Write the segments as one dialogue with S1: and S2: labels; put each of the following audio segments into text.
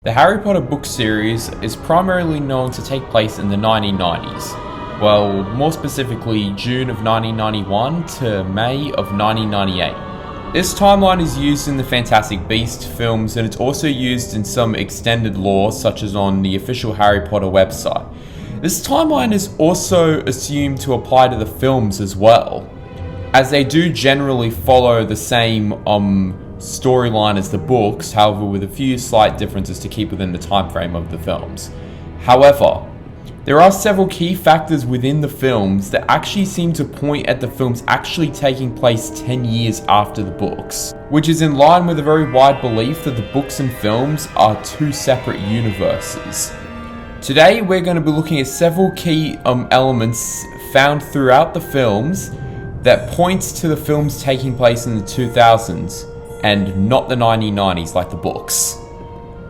S1: The Harry Potter book series is primarily known to take place in the 1990s. Well, more specifically, June of 1991 to May of 1998. This timeline is used in the Fantastic Beasts films, and it's also used in some extended lore, such as on the official Harry Potter website. This timeline is also assumed to apply to the films as well, as they do generally follow the same storyline as the books, however with a few slight differences to keep within the time frame of the films. However, there are several key factors within the films that actually seem to point at the films actually taking place 10 years after the books, which is in line with a very wide belief that the books and films are two separate universes. Today we're going to be looking at several key elements found throughout the films that points to the films taking place in the 2000s and not the 1990s like the books.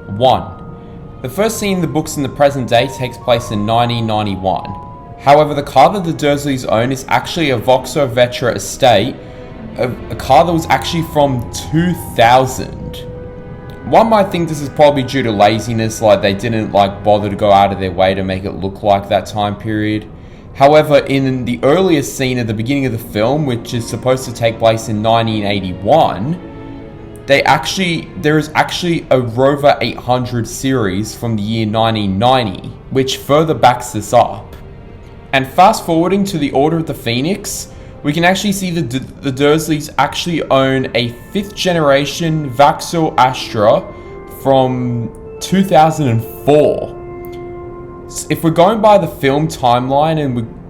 S1: 1. The first scene in the books in the present day takes place in 1991. However, the car that the Dursleys own is actually a Vauxhall Vetra estate, a car that was actually from 2000. One might think this is probably due to laziness, like they didn't bother to go out of their way to make it look like that time period. However, in the earliest scene at the beginning of the film, which is supposed to take place in 1981, there is actually a Rover 800 series from the year 1990, which further backs this up. And fast forwarding to the Order of the Phoenix, we can actually see the Dursleys actually own a 5th generation Vauxhall Astra from 2004. If we're going by the film timeline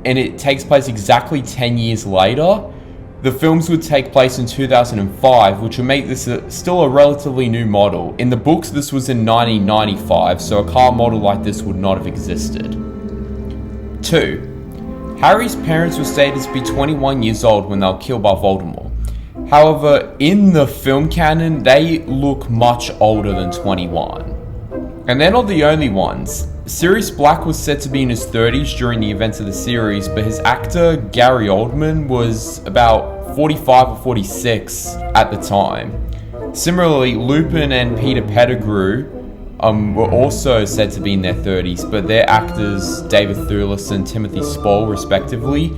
S1: and it takes place exactly 10 years later, the films would take place in 2005, which would make this still a relatively new model. In the books, this was in 1995, so a car model like this would not have existed. 2. Harry's parents were stated to be 21 years old when they were killed by Voldemort. However, in the film canon, they look much older than 21. And they're not the only ones. Sirius Black was said to be in his 30s during the events of the series, but his actor, Gary Oldman, was about 45 or 46 at the time. Similarly, Lupin and Peter Pettigrew were also said to be in their 30s, but their actors, David Thewlis and Timothy Spall, respectively,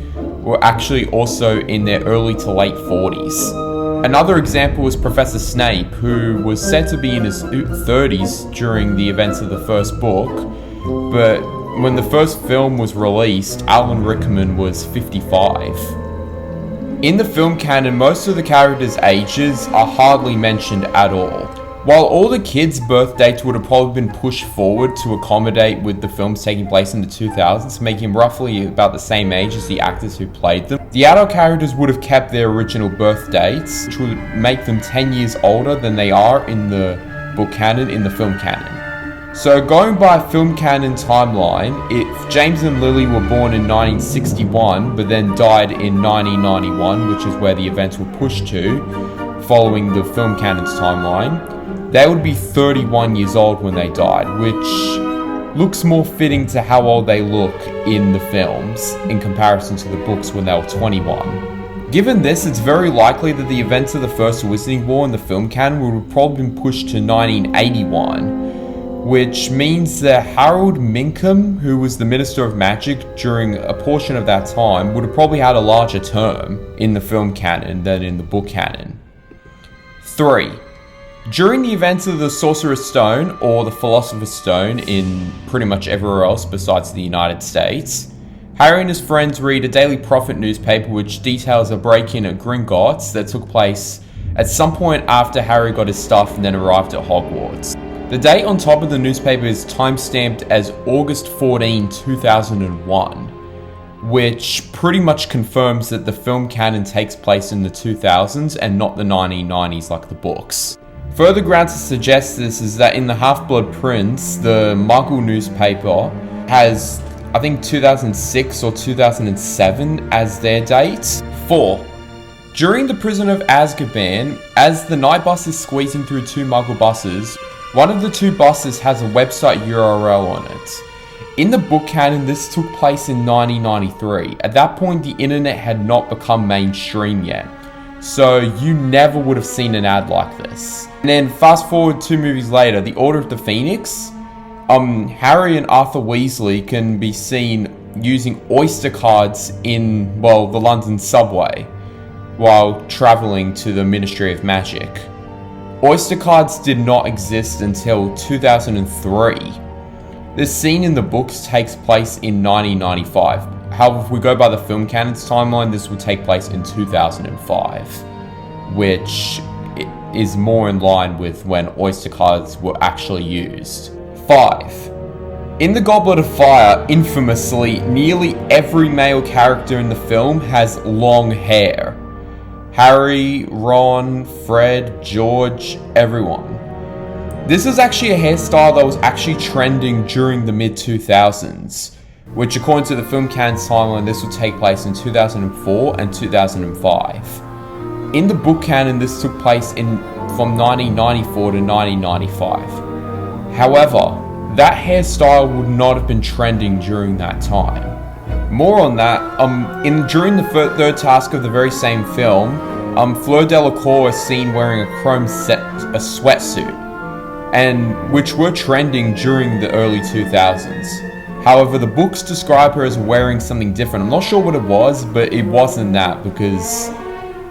S1: were actually also in their early to late 40s. Another example was Professor Snape, who was said to be in his 30s during the events of the first book, but when the first film was released, Alan Rickman was 55. In the film canon, most of the characters' ages are hardly mentioned at all. While all the kids' birth dates would have probably been pushed forward to accommodate with the films taking place in the 2000s, making them roughly about the same age as the actors who played them, the adult characters would have kept their original birth dates, which would make them 10 years older than they are in the book canon, in the film canon. So going by film canon timeline, if James and Lily were born in 1961 but then died in 1991, which is where the events were pushed to, following the film canon's timeline, they would be 31 years old when they died, which looks more fitting to how old they look in the films in comparison to the books when they were 21. Given this, it's very likely that the events of the First Wizarding War in the film canon would have probably been pushed to 1981, which means that Harold Minkham, who was the Minister of Magic during a portion of that time, would have probably had a larger term in the film canon than in the book canon. 3. During the events of the Sorcerer's Stone, or the Philosopher's Stone in pretty much everywhere else besides the United States, Harry and his friends read a Daily Prophet newspaper which details a break-in at Gringotts that took place at some point after Harry got his stuff and then arrived at Hogwarts. The date on top of the newspaper is time-stamped as August 14, 2001, which pretty much confirms that the film canon takes place in the 2000s and not the 1990s like the books. Further grounds to suggest this is that in the Half-Blood Prince, the Muggle newspaper has, I think, 2006 or 2007 as their date. 4. During the Prison of Azkaban, as the night bus is squeezing through two Muggle buses, one of the two buses has a website URL on it. In the book canon, this took place in 1993. At that point, the internet had not become mainstream yet. So you never would have seen an ad like this. And then fast forward 2 movies later, The Order of the Phoenix. Harry and Arthur Weasley can be seen using Oyster cards in, well, the London subway while traveling to the Ministry of Magic. Oyster cards did not exist until 2003. This scene in the books takes place in 1995. However, if we go by the film canon's timeline, this would take place in 2005, which is more in line with when Oyster cards were actually used. 5. In The Goblet of Fire, infamously, nearly every male character in the film has long hair. Harry, Ron, Fred, George, everyone. This is actually a hairstyle that was actually trending during the mid-2000s, which according to the film canon's timeline, this would take place in 2004 and 2005. In the book canon, this took place from 1994 to 1995. However, that hairstyle would not have been trending during that time. More on that, during the third task of the very same film, Fleur Delacour is seen wearing a chrome sweatsuit, and which were trending during the early 2000s. However, the books describe her as wearing something different. I'm not sure what it was, but it wasn't that, because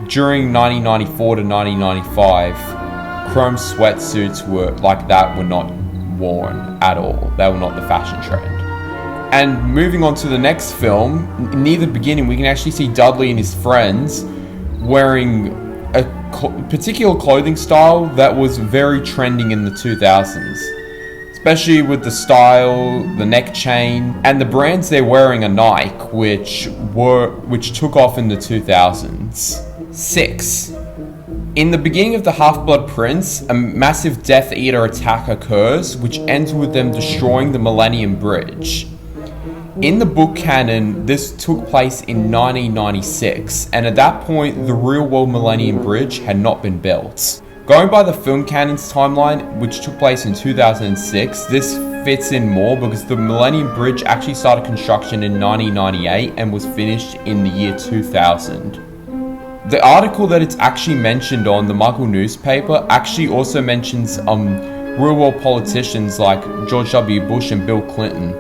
S1: during 1994 to 1995, chrome sweatsuits were not worn at all. They were not the fashion trend. And moving on to the next film, near the beginning, we can actually see Dudley and his friends wearing a particular clothing style that was very trending in the 2000s. Especially with the style, the neck chain, and the brands they're wearing are Nike, which took off in the 2000s. 6. In the beginning of The Half-Blood Prince, a massive Death Eater attack occurs, which ends with them destroying the Millennium Bridge. In the book canon, this took place in 1996, and at that point, the real-world Millennium Bridge had not been built. Going by the film canon's timeline, which took place in 2006, this fits in more because the Millennium Bridge actually started construction in 1998 and was finished in the year 2000. The article that it's actually mentioned on, the Muggle newspaper, actually also mentions real-world politicians like George W. Bush and Bill Clinton.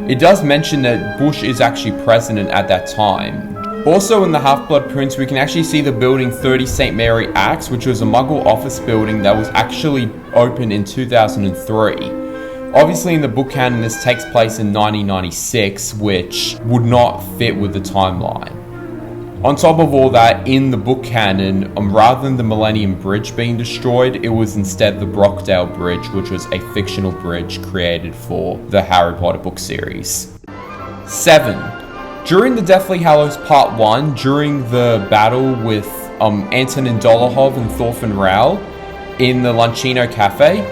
S1: It does mention that Bush is actually president at that time. Also in The Half-Blood Prince, we can actually see the building 30 St. Mary Axe, which was a Muggle office building that was actually opened in 2003. Obviously in the book canon, this takes place in 1996, which would not fit with the timeline. On top of all that, in the book canon, rather than the Millennium Bridge being destroyed, it was instead the Brockdale Bridge, which was a fictional bridge created for the Harry Potter book series. 7. During the Deathly Hallows Part 1, during the battle with Antonin Dolohov and Thorfinn Rao in the Lunchino Cafe,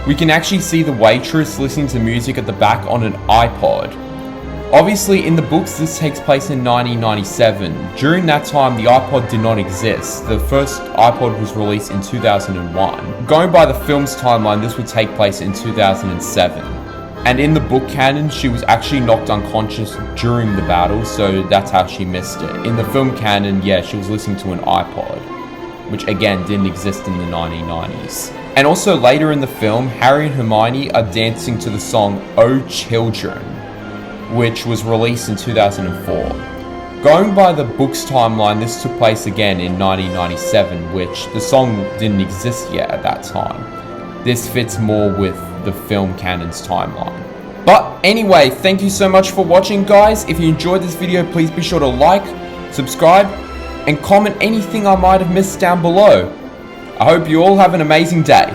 S1: we can actually see the waitress listening to music at the back on an iPod. Obviously, in the books, this takes place in 1997. During that time, the iPod did not exist. The first iPod was released in 2001. Going by the film's timeline, this would take place in 2007. And in the book canon, she was actually knocked unconscious during the battle, so that's how she missed it. In the film canon, yeah, she was listening to an iPod, which again didn't exist in the 1990s. And also later in the film, Harry and Hermione are dancing to the song "Oh Children," which was released in 2004. Going by the book's timeline, this took place again in 1997, which the song didn't exist yet at that time. This fits more with the film canon's timeline. But anyway, thank you so much for watching, guys. If you enjoyed this video, please be sure to like, subscribe, and comment anything I might have missed down below. I hope you all have an amazing day.